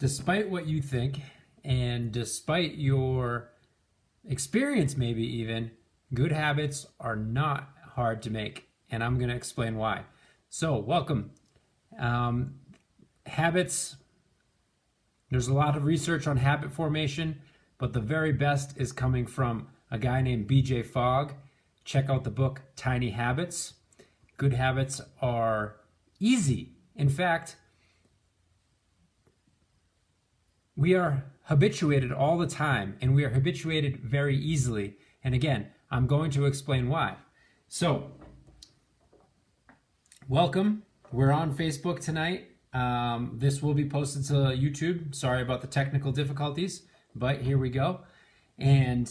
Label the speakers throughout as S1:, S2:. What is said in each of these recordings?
S1: Despite what you think, and despite your experience, maybe even, good habits are not hard to make. And I'm going to explain why. So, welcome. Um, Habits, there's a lot of research on habit formation, but the very best is coming from a guy named BJ Fogg. Check out the book Tiny Habits. Good habits are easy. In fact, we are habituated all the time, and we are habituated very easily. And again, I'm going to explain why. So, welcome. We're on Facebook tonight. This will be posted to YouTube. Sorry about the technical difficulties, but here we go. And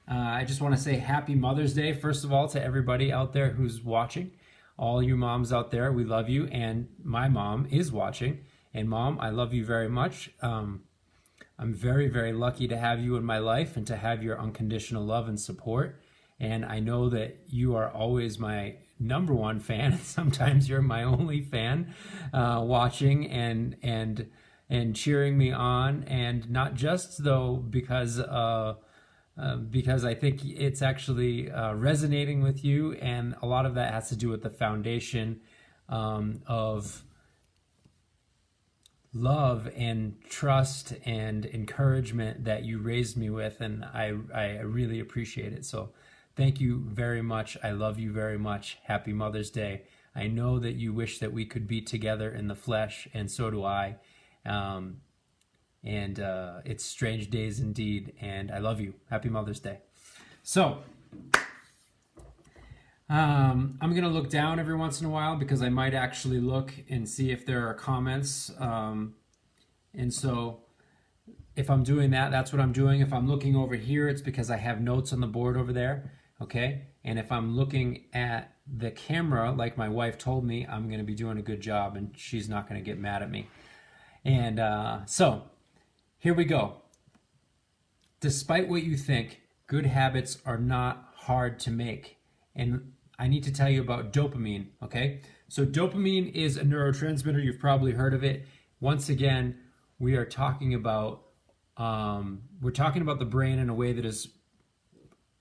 S1: I just want to say happy Mother's Day, first of all, to everybody out there who's watching. All you moms out there, we love you. And my mom is watching. And Mom, I love you very much. I'm very, very lucky to have you in my life and to have your unconditional love and support. And I know that you are always my number one fan. Sometimes you're my only fan, watching and cheering me on. And not just though because I think it's actually resonating with you, and a lot of that has to do with the foundation of love and trust and encouragement that you raised me with, and I really appreciate it. So thank you very much. I love you very much. Happy Mother's Day. I know that you wish that we could be together in the flesh, and so do I. It's strange days indeed, and I love you. Happy Mother's Day. So, I'm going to look down every once in a while because I might actually look and see if there are comments. And so if I'm doing that, that's what I'm doing. If I'm looking over here, it's because I have notes on the board over there. Okay. And if I'm looking at the camera, like my wife told me, I'm going to be doing a good job and she's not going to get mad at me. And so here we go. Despite what you think, good habits are not hard to make. And I need to tell you about dopamine, okay? So dopamine is a neurotransmitter. You've probably heard of it. Once again, we are talking about the brain in a way that is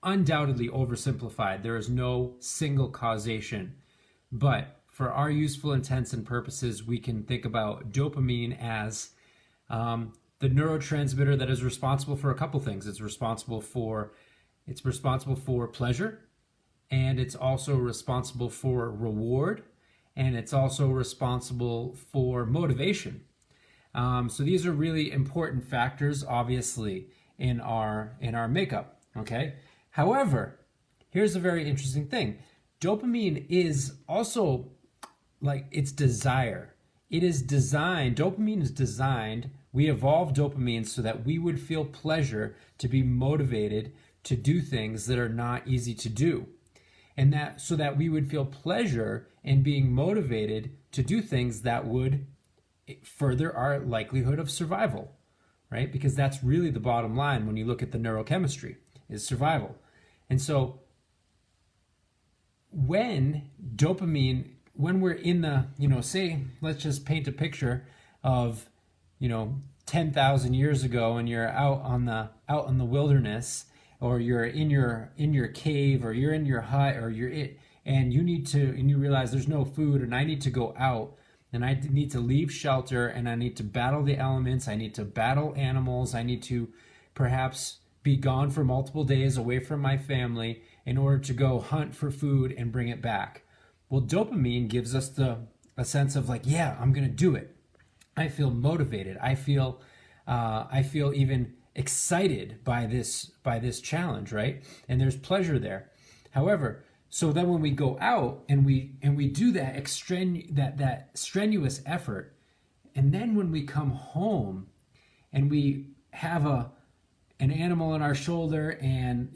S1: undoubtedly oversimplified. There is no single causation. But for our useful intents and purposes, we can think about dopamine as the neurotransmitter that is responsible for a couple things. It's responsible for pleasure, and it's also responsible for reward, and it's also responsible for motivation. So these are really important factors, obviously, in our makeup. Okay. However, here's a very interesting thing. Dopamine is also like its desire. It is designed. Dopamine is designed. We evolved dopamine so that we would feel pleasure, to be motivated to do things that are not easy to do. And that so that we would feel pleasure in being motivated to do things that would further our likelihood of survival, right? Because that's really the bottom line when you look at the neurochemistry, is survival. And so when we're in the, say, let's just paint a picture of, 10,000 years ago, and you're out in the wilderness, or you're in your cave, or you're in your hut, or and you realize there's no food, and I need to go out, and I need to leave shelter, and I need to battle the elements, I need to battle animals, I need to perhaps be gone for multiple days away from my family in order to go hunt for food and bring it back. Well, dopamine gives us a sense of like, yeah, I'm gonna do it. I feel motivated. I feel even excited by this challenge, right? And there's pleasure there. However, so then when we go out and we do that strenuous effort, and then when we come home and we have an animal on our shoulder, and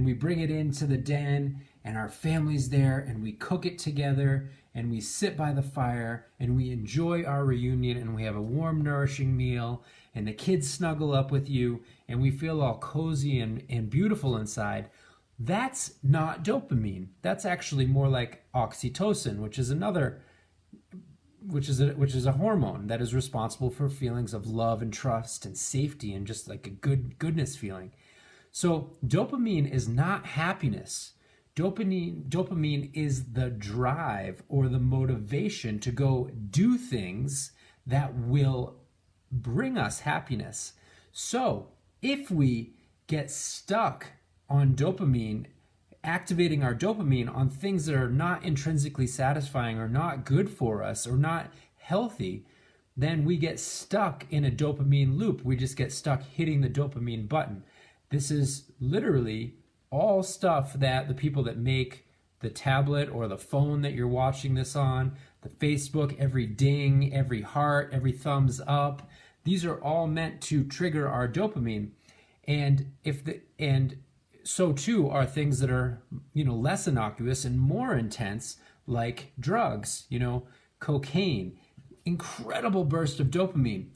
S1: we bring it into the den, and our family's there, and we cook it together, and we sit by the fire, and we enjoy our reunion, and we have a warm, nourishing meal, and the kids snuggle up with you, and we feel all cozy and beautiful inside. That's not dopamine. That's actually more like oxytocin, which is another which is a hormone that is responsible for feelings of love and trust and safety and just like a goodness feeling. So dopamine is not happiness. Dopamine is the drive or the motivation to go do things that will bring us happiness. So if we get stuck on dopamine, activating our dopamine on things that are not intrinsically satisfying or not good for us or not healthy, then we get stuck in a dopamine loop. We just get stuck hitting the dopamine button. This is literally all stuff that the people that make the tablet or the phone that you're watching this on, the Facebook, every ding, every heart, every thumbs up, these are all meant to trigger our dopamine. And so too are things that are, less innocuous and more intense, like drugs, cocaine, incredible burst of dopamine.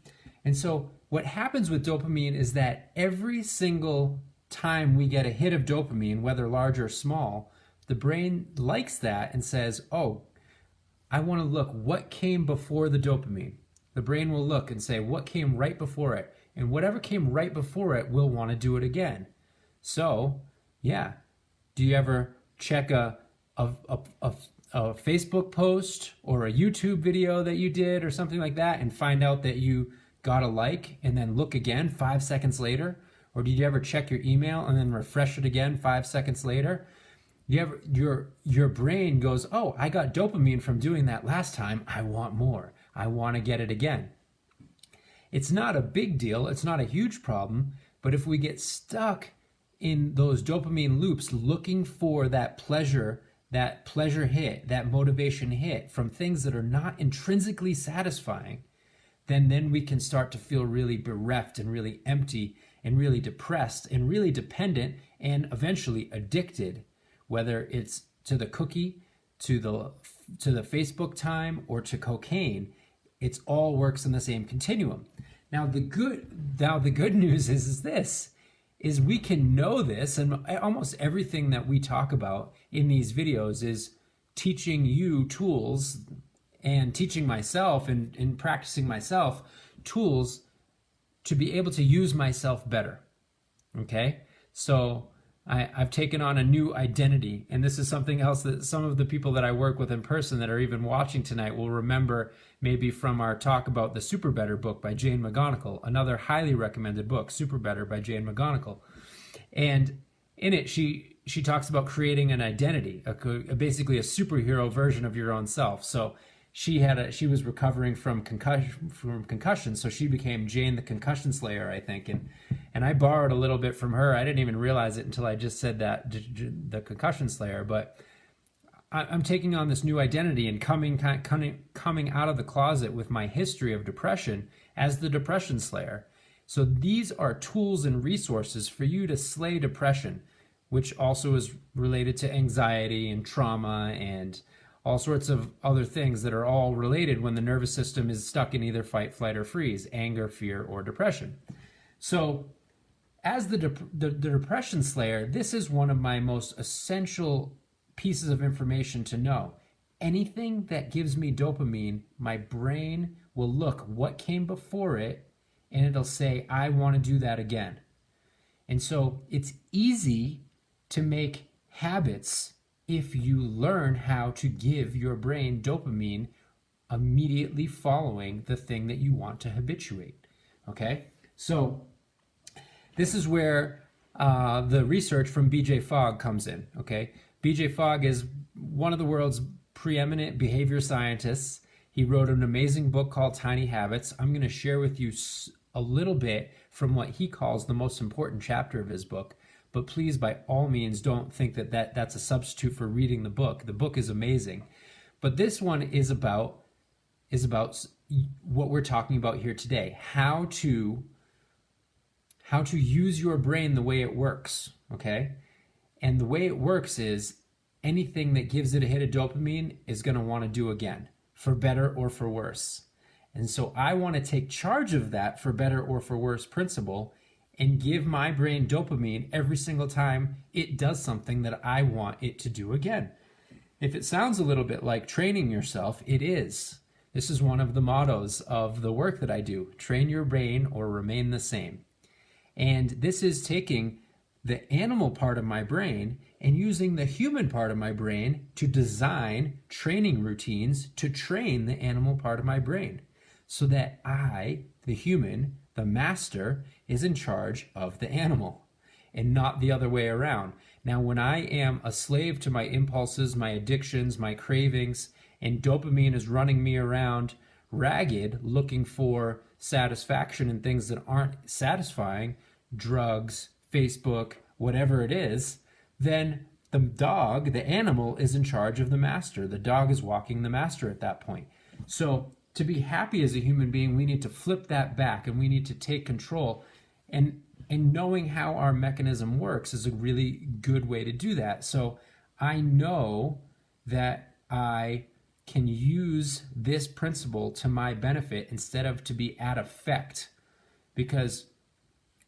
S1: And so what happens with dopamine is that every single time we get a hit of dopamine, whether large or small, the brain likes that and says, oh, I want to look what came before the dopamine. The brain will look and say what came right before it. And whatever came right before it, we'll want to do it again. So, yeah. Do you ever check a Facebook post or a YouTube video that you did or something like that and find out that you got a like and then look again 5 seconds later? Or did you ever check your email and then refresh it again 5 seconds later? Your brain goes, oh, I got dopamine from doing that last time. I want more. I want to get it again. It's not a big deal. It's not a huge problem. But if we get stuck in those dopamine loops looking for that pleasure hit, that motivation hit from things that are not intrinsically satisfying, then we can start to feel really bereft and really empty and really depressed and really dependent and eventually addicted, whether it's to the cookie, to the Facebook time, or to cocaine. It all works in the same continuum. Now the good news is this, is we can know this, and almost everything that we talk about in these videos is teaching you tools and teaching myself and practicing myself tools to be able to use myself better. Okay? So I've taken on a new identity, and this is something else that some of the people that I work with in person that are even watching tonight will remember maybe from our talk about the Super Better book by Jane McGonigal, another highly recommended book, Super Better by Jane McGonigal. And in it, she talks about creating an identity, basically a superhero version of your own self. So she was recovering from concussion, so she became Jane the Concussion Slayer, I think, and I borrowed a little bit from her. I didn't even realize it until I just said that, the Concussion Slayer. But I'm taking on this new identity and coming out of the closet with my history of depression as the Depression Slayer. So these are tools and resources for you to slay depression, which also is related to anxiety and trauma and all sorts of other things that are all related when the nervous system is stuck in either fight, flight, or freeze, anger, fear, or depression. So as the Depression Slayer, this is one of my most essential pieces of information to know. Anything that gives me dopamine, my brain will look what came before it, and it'll say, I want to do that again. And so it's easy to make habits if you learn how to give your brain dopamine immediately following the thing that you want to habituate. Okay? So this is where the research from BJ Fogg comes in. Okay? BJ Fogg is one of the world's preeminent behavior scientists. He wrote an amazing book called Tiny Habits. I'm going to share with you a little bit from what he calls the most important chapter of his book. But please, by all means, don't think that's a substitute for reading the book. The book is amazing. But this one is about what we're talking about here today. How to use your brain the way it works, okay? And the way it works is anything that gives it a hit of dopamine is going to want to do again, for better or for worse. And so I want to take charge of that for better or for worse principle and give my brain dopamine every single time it does something that I want it to do again. If it sounds a little bit like training yourself, it is. This is one of the mottos of the work that I do: train your brain or remain the same. And this is taking the animal part of my brain and using the human part of my brain to design training routines to train the animal part of my brain so that I, the human, the master, is in charge of the animal and not the other way around. Now, when I am a slave to my impulses, my addictions, my cravings, and dopamine is running me around ragged looking for satisfaction in things that aren't satisfying, drugs, Facebook, whatever it is, then the dog, the animal, is in charge of the master. The dog is walking the master at that point. So to be happy as a human being, we need to flip that back and we need to take control. And knowing how our mechanism works is a really good way to do that. So I know that I can use this principle to my benefit instead of to be at effect. Because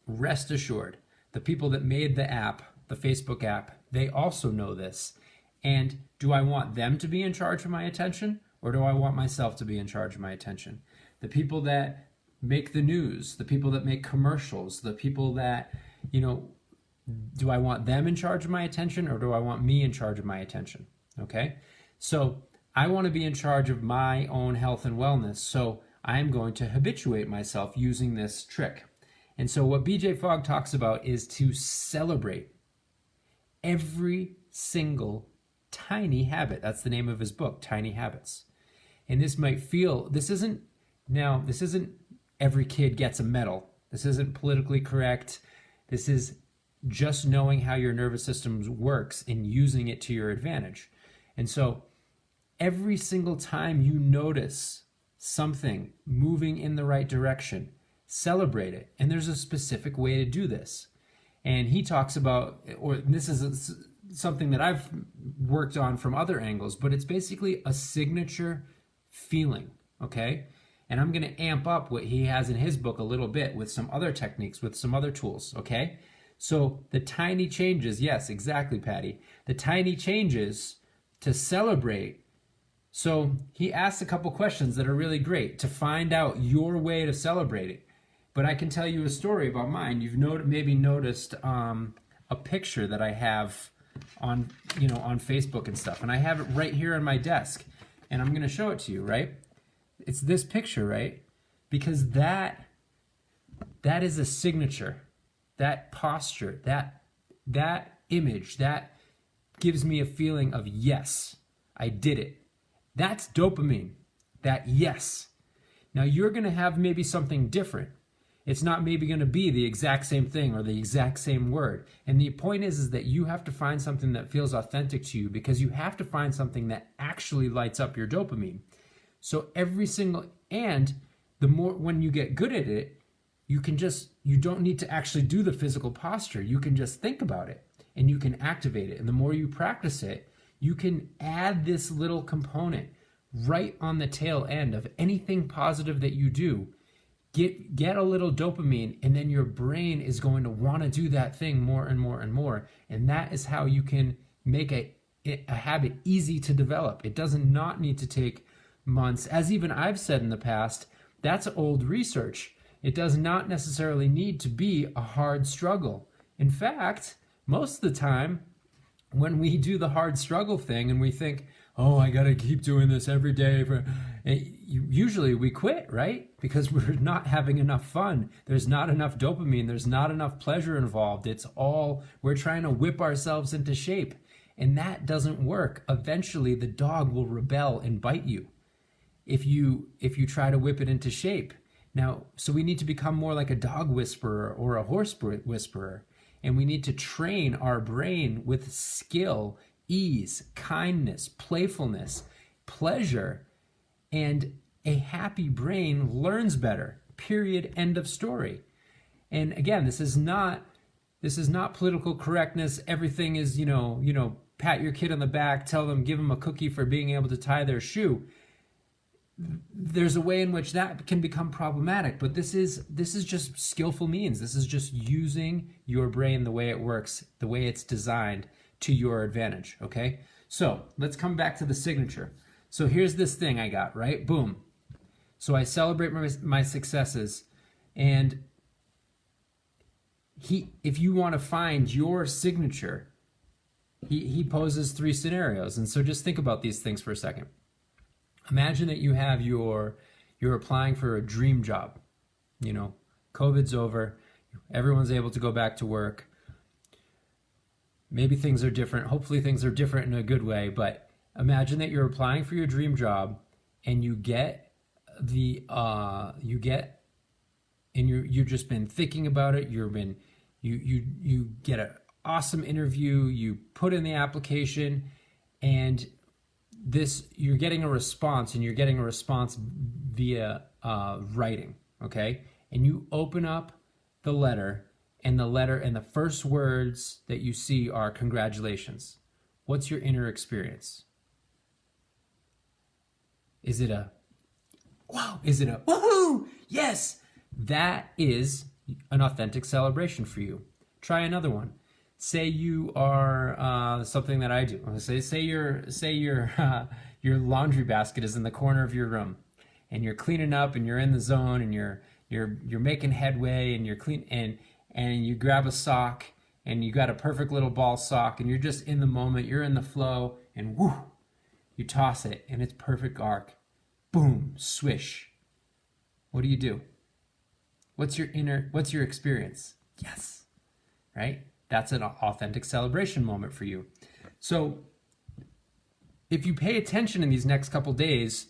S1: rest assured, the people that made the app, the Facebook app, they also know this. And do I want them to be in charge of my attention, or do I want myself to be in charge of my attention? The people that make the news, the people that make commercials, the people that, do I want them in charge of my attention, or do I want me in charge of my attention? Okay? So I want to be in charge of my own health and wellness. So I'm going to habituate myself using this trick. And so what BJ Fogg talks about is to celebrate every single tiny habit. That's the name of his book, Tiny Habits. And this isn't every kid gets a medal. This isn't politically correct. This is just knowing how your nervous system works and using it to your advantage. And so every single time you notice something moving in the right direction, celebrate it. And there's a specific way to do this. And he talks about, or this is something that I've worked on from other angles, but it's basically a signature feeling, okay? And I'm going to amp up what he has in his book a little bit with some other techniques, with some other tools, okay? So the tiny changes, yes, exactly, Patty. The tiny changes to celebrate. So he asks a couple questions that are really great to find out your way to celebrate it. But I can tell you a story about mine. You've maybe noticed a picture that I have on Facebook and stuff, and I have it right here on my desk, and I'm going to show it to you. Right? It's this picture, right? Because that is a signature. That posture, that image, that gives me a feeling of yes, I did it. That's dopamine. That yes. Now you're going to have maybe something different. It's not maybe going to be the exact same thing or the exact same word. And the point is that you have to find something that feels authentic to you, because you have to find something that actually lights up your dopamine. So and the more, when you get good at it, you don't need to actually do the physical posture. You can just think about it and you can activate it. And the more you practice it, you can add this little component right on the tail end of anything positive that you do. Get a little dopamine, and then your brain is going to want to do that thing more and more and more. And that is how you can make a habit easy to develop. It does not need to take months. As even I've said in the past, that's old research. It does not necessarily need to be a hard struggle. In fact, most of the time, when we do the hard struggle thing and we think, oh, I got to keep doing this every day, usually we quit, right? Because we're not having enough fun. There's not enough dopamine. There's not enough pleasure involved. We're trying to whip ourselves into shape. And that doesn't work. Eventually, the dog will rebel and bite you if you try to whip it into shape. Now, so we need to become more like a dog whisperer or a horse whisperer. And we need to train our brain with skill, ease, kindness, playfulness, pleasure. And a happy brain learns better. Period. End of story. And again, this is not political correctness. Everything is, pat your kid on the back, give them a cookie for being able to tie their shoe. There's a way in which that can become problematic, but this is just skillful means. This is just using your brain the way it works, the way it's designed to your advantage, okay? So let's come back to the signature. So here's this thing I got, right? Boom. So I celebrate my successes. And if you want to find your signature, he poses 3 scenarios. And so just think about these things for a second. Imagine that you have you're applying for a dream job. COVID's over. Everyone's able to go back to work. Maybe things are different. Hopefully things are different in a good way. But imagine that you're applying for your dream job and you've just been thinking about it. You get an awesome interview. You put in the application, and you're getting a response, and you're getting a response via writing. Okay, and you open up the letter, and the first words that you see are congratulations. What's your inner experience? Is it a wow? Is it a woohoo? Yes, that is an authentic celebration for you. Try another one. Say you are something that I do. Say your laundry basket is in the corner of your room, and you're cleaning up, and you're in the zone, and you're making headway, and you're clean, and you grab a sock, and you got a perfect little ball sock, and you're just in the moment, you're in the flow, and whoo, you toss it, and it's perfect arc. Boom, swish. What do? What's your experience? Yes, right? That's an authentic celebration moment for you. So if you pay attention in these next couple days,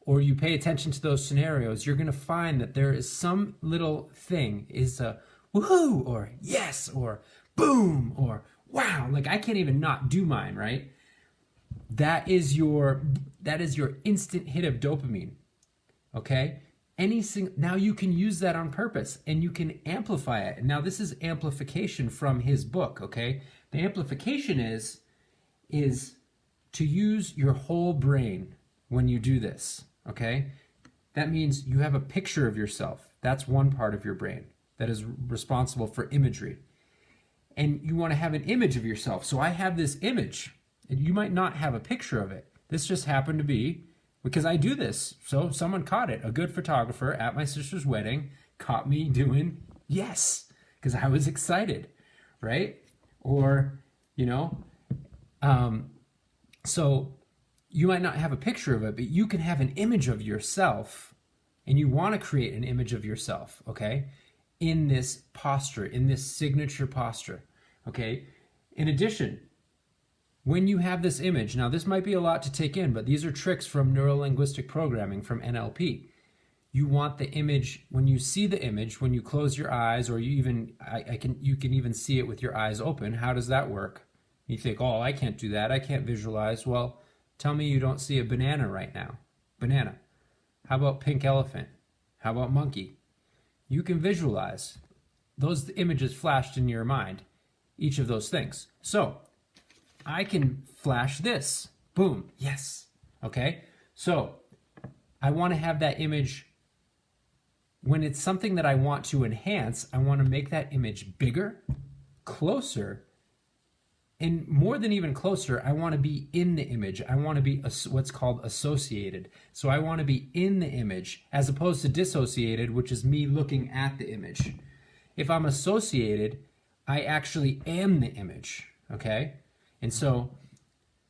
S1: or you pay attention to those scenarios, you're going to find that there is some little thing, is a woohoo, or yes, or boom, or wow. Like, I can't even not do mine, right? That is your instant hit of dopamine. Okay? Now you can use that on purpose, and you can amplify it. Now, this is amplification from his book, okay? The amplification is to use your whole brain when you do this, okay? That means you have a picture of yourself. That's one part of your brain that is responsible for imagery. And you want to have an image of yourself. So I have this image, and you might not have a picture of it. This just happened to be because I do this. So someone caught it. A good photographer at my sister's wedding caught me doing yes, because I was excited, right? Or, so you might not have a picture of it, but you can have an image of yourself, and you want to create an image of yourself, okay? In this posture, in this signature posture, okay? In addition, when you have this image, now this might be a lot to take in, but these are tricks from neuro-linguistic programming, from NLP. You want the image, when you see the image, when you close your eyes, or you can even see it with your eyes open. How does that work? You think, oh, I can't do that. I can't visualize. Well, tell me you don't see a banana right now. Banana. How about pink elephant? How about monkey? You can visualize. Those images flashed in your mind, each of those things. So I can flash this. Boom. Yes. Okay. So I want to have that image. When it's something that I want to enhance, I want to make that image bigger, closer, and more than even closer, I want to be in the image. I want to be what's called associated. So I want to be in the image as opposed to dissociated, which is me looking at the image. If I'm associated, I actually am the image. Okay? And so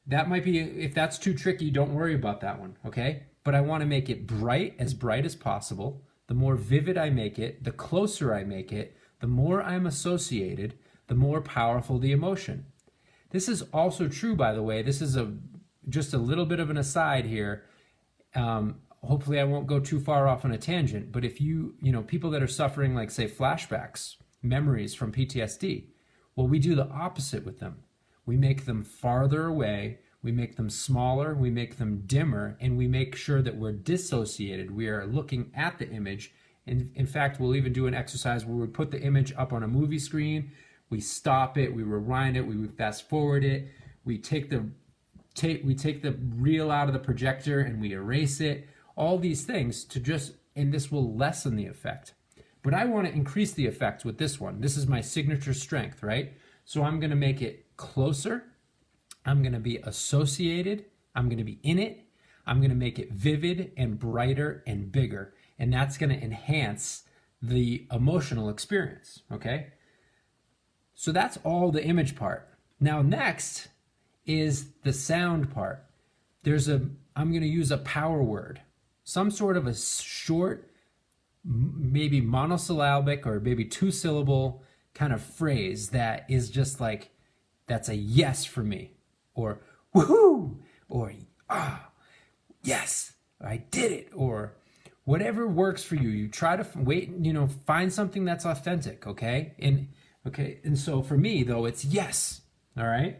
S1: that might be, if that's too tricky, don't worry about that one, okay? But I want to make it bright as possible. The more vivid I make it, the closer I make it, the more I'm associated, the more powerful the emotion. This is also true, by the way. This is just a little bit of an aside here. Hopefully I won't go too far off on a tangent, but if people that are suffering, like, say, flashbacks, memories from PTSD, well, we do the opposite with them. We make them farther away, we make them smaller, we make them dimmer, and we make sure that we're dissociated. We are looking at the image. And in fact, we'll even do an exercise where we put the image up on a movie screen, we stop it, we rewind it, we fast forward it, we take the reel out of the projector and we erase it. All these things and this will lessen the effect. But I want to increase the effect with this one. This is my signature strength, right? So I'm going to make it closer. I'm going to be associated. I'm going to be in it. I'm going to make it vivid and brighter and bigger. And that's going to enhance the emotional experience. Okay. So that's all the image part. Now, next is the sound part. I'm going to use a power word, some sort of a short, maybe monosyllabic or maybe 2-syllable kind of phrase that is just like, that's a yes for me, or woohoo, or yes, I did it, or whatever works for you. You try to find something that's authentic, okay? And so for me though, it's yes. All right.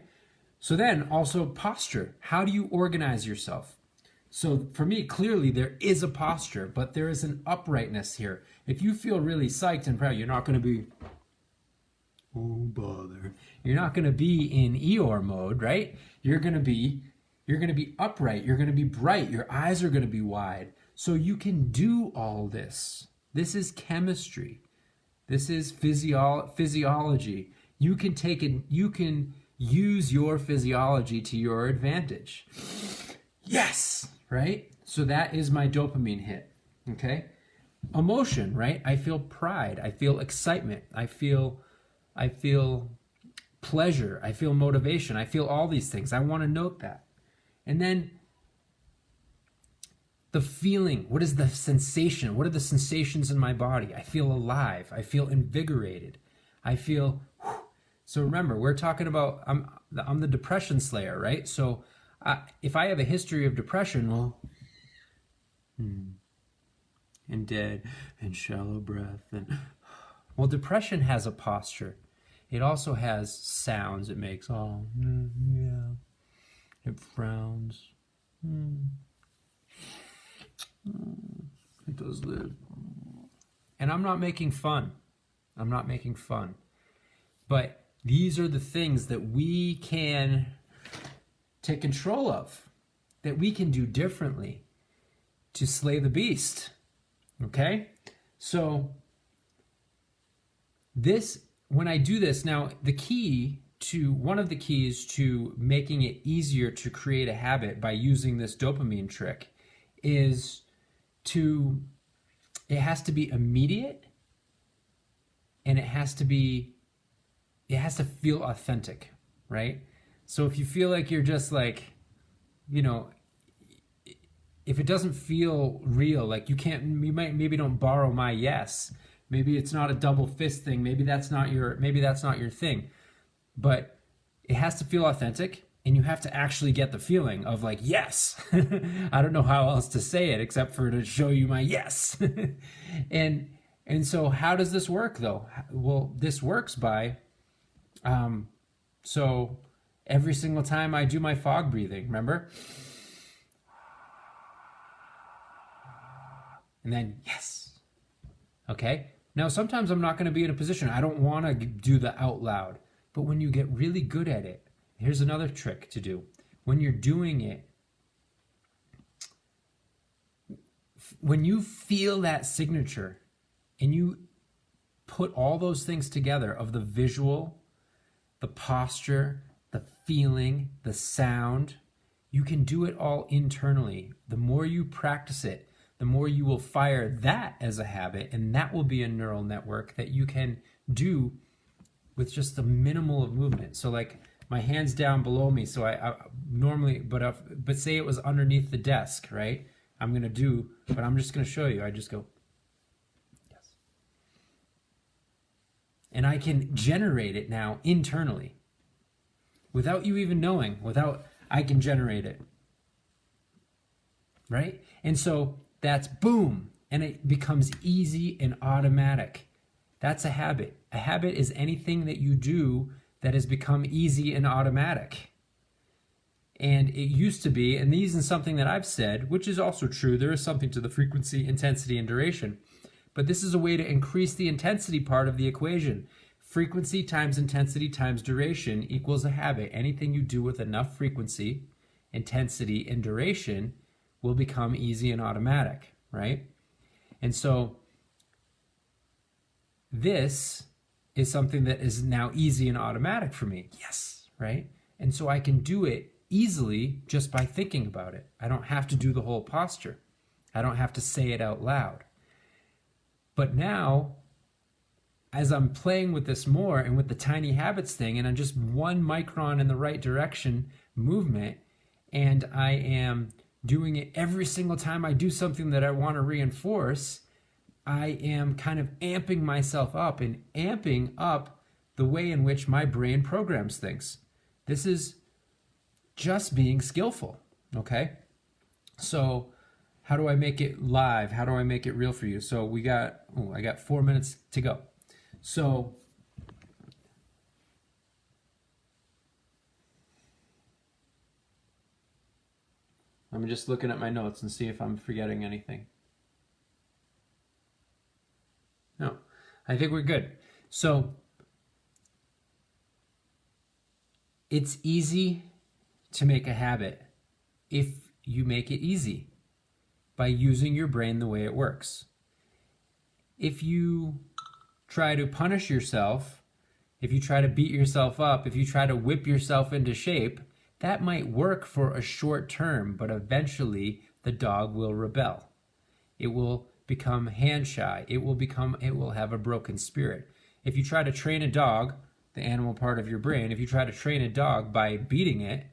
S1: So then also posture. How do you organize yourself? So for me, clearly there is a posture, but there is an uprightness here. If you feel really psyched and proud, you're not going to be, oh bother. You're not going to be in Eeyore mode, right? You're going to be upright. You're going to be bright. Your eyes are going to be wide. So you can do all this. This is chemistry. This is physiology. You can take it. You can use your physiology to your advantage. Yes, right? So that is my dopamine hit, okay? Emotion, right? I feel pride. I feel excitement. I feel pleasure. I feel motivation. I feel all these things. I want to note that. And then the feeling. What is the sensation? What are the sensations in my body? I feel alive. I feel invigorated. I feel... So remember, we're talking about, I'm the depression slayer, right? So if I have a history of depression, well, and dead, and shallow breath, and well, depression has a posture. It also has sounds it makes. Oh, yeah. It frowns. It does live. And I'm not making fun. I'm not making fun. But these are the things that we can take control of, that we can do differently to slay the beast. Okay? So when I do this, now one of the keys to making it easier to create a habit by using this dopamine trick is it has to be immediate, and it has to feel authentic, right? So if you feel like you're just like, if it doesn't feel real, like maybe don't borrow my yes. Maybe it's not a double fist thing. Maybe that's not your thing. But it has to feel authentic, and you have to actually get the feeling of like, yes. I don't know how else to say it except for to show you my yes. And so how does this work though? Well, this works by so every single time I do my fog breathing, remember? And then, yes. Okay? Now, sometimes I'm not going to be in a position. I don't want to do the out loud. But when you get really good at it, here's another trick to do. When you're doing it, when you feel that signature and you put all those things together of the visual, the posture, the feeling, the sound, you can do it all internally. The more you practice it, the more you will fire that as a habit, and that will be a neural network that you can do with just the minimal of movement. So like my hand's down below me, so I normally, but say it was underneath the desk, right? I'm just gonna show you. I just go, yes. And I can generate it now internally. Without you even knowing, I can generate it. Right? And so that's boom, and it becomes easy and automatic. That's a habit. A habit is anything that you do that has become easy and automatic. And it used to be, and these is something that I've said, which is also true, there is something to the frequency, intensity, and duration. But this is a way to increase the intensity part of the equation. Frequency times intensity times duration equals a habit. Anything you do with enough frequency, intensity, and duration will become easy and automatic, right? And so this is something that is now easy and automatic for me. Yes, right? And so I can do it easily just by thinking about it. I don't have to do the whole posture. I don't have to say it out loud. But now, as I'm playing with this more and with the tiny habits thing, and I'm just 1 micron in the right direction movement, and I am doing it every single time I do something that I want to reinforce, I am kind of amping myself up and amping up the way in which my brain programs things. This is just being skillful, okay? So how do I make it live? How do I make it real for you? So I got 4 minutes to go. So I'm just looking at my notes and see if I'm forgetting anything. No, I think we're good. So it's easy to make a habit if you make it easy by using your brain the way it works. If you try to punish yourself, if you try to beat yourself up, if you try to whip yourself into shape, that might work for a short term, but eventually the dog will rebel. It will become hand shy. It will have a broken spirit. If you try to train a dog, the animal part of your brain, if you try to train a dog by beating it,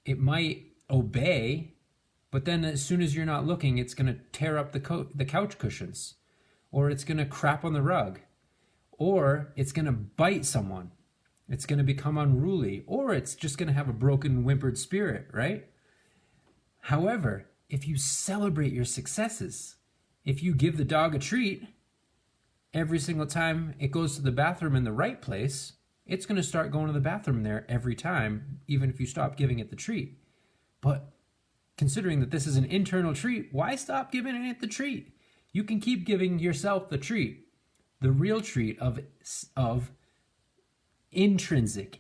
S1: it might obey, but then as soon as you're not looking, it's going to tear up the couch cushions, or it's going to crap on the rug, or it's going to bite someone. It's going to become unruly, or it's just going to have a broken, whimpered spirit, right? However, if you celebrate your successes, if you give the dog a treat every single time it goes to the bathroom in the right place, it's going to start going to the bathroom there every time, even if you stop giving it the treat. But considering that this is an internal treat, why stop giving it the treat? You can keep giving yourself the treat, the real treat of intrinsic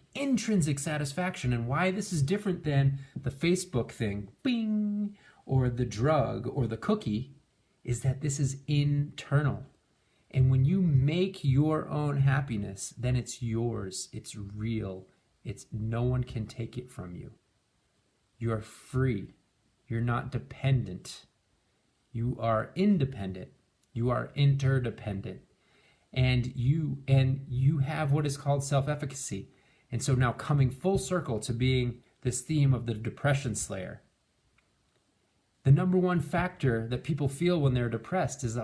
S1: satisfaction. And why this is different than the Facebook thing, bing, or the drug or the cookie, is that this is internal. And when you make your own happiness, then it's yours. It's real. No one can take it from you. You're free. You're not dependent. You are independent. You are interdependent. And you have what is called self-efficacy. And so now coming full circle to being this theme of the depression slayer, the number one factor that people feel when they're depressed is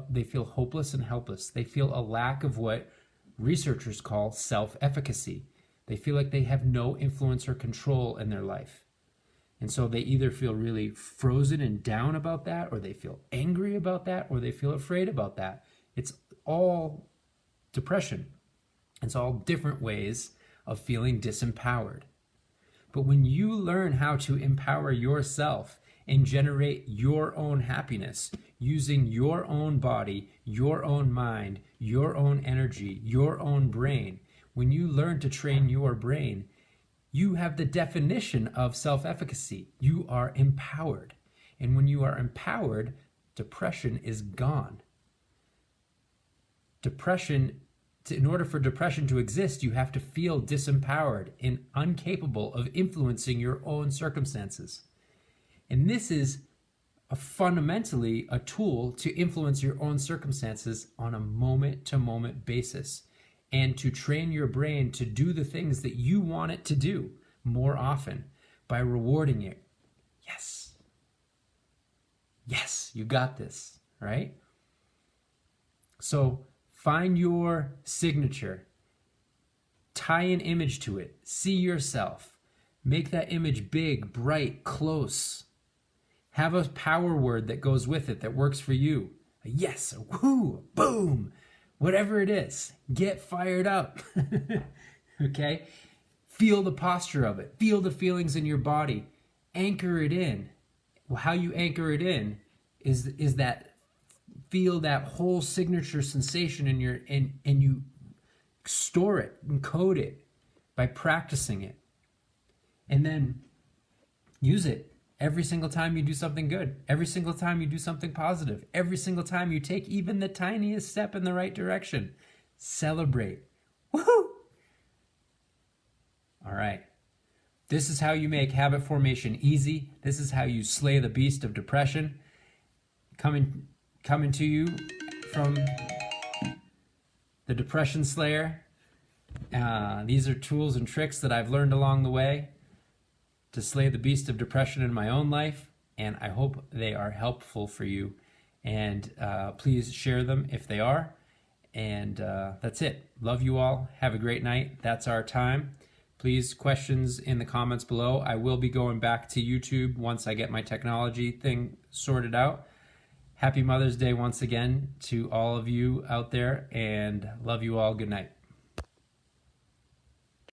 S1: they feel hopeless and helpless. They feel a lack of what researchers call self-efficacy. They feel like they have no influence or control in their life. And so they either feel really frozen and down about that, or they feel angry about that, or they feel afraid about that. It's all depression. It's all different ways of feeling disempowered. But when you learn how to empower yourself and generate your own happiness using your own body, your own mind, your own energy, your own brain, when you learn to train your brain, you have the definition of self-efficacy. You are empowered. And when you are empowered, depression is gone. In order for depression to exist, you have to feel disempowered and incapable of influencing your own circumstances. And this is fundamentally a tool to influence your own circumstances on a moment-to-moment basis, and to train your brain to do the things that you want it to do more often by rewarding it. Yes, you got this, right? So find your signature, tie an image to it, see yourself, make that image big, bright, close. Have a power word that goes with it that works for you. A yes, a whoo, a boom, whatever it is. Get fired up. Okay? Feel the posture of it. Feel the feelings in your body. Anchor it in. Well, how you anchor it in is that feel that whole signature sensation in your and you store it and code it by practicing it. And then use it every single time you do something good, every single time you do something positive, every single time you take even the tiniest step in the right direction. Celebrate. Woohoo! All right. This is how you make habit formation easy. This is how you slay the beast of depression. Coming to you from the Depression Slayer. These are tools and tricks that I've learned along the way to slay the beast of depression in my own life, and I hope they are helpful for you. And please share them if they are. And that's it. Love you all. Have a great night. That's our time. Please, questions in the comments below. I will be going back to YouTube once I get my technology thing sorted out. Happy Mother's Day once again to all of you out there, and love you all. Good night.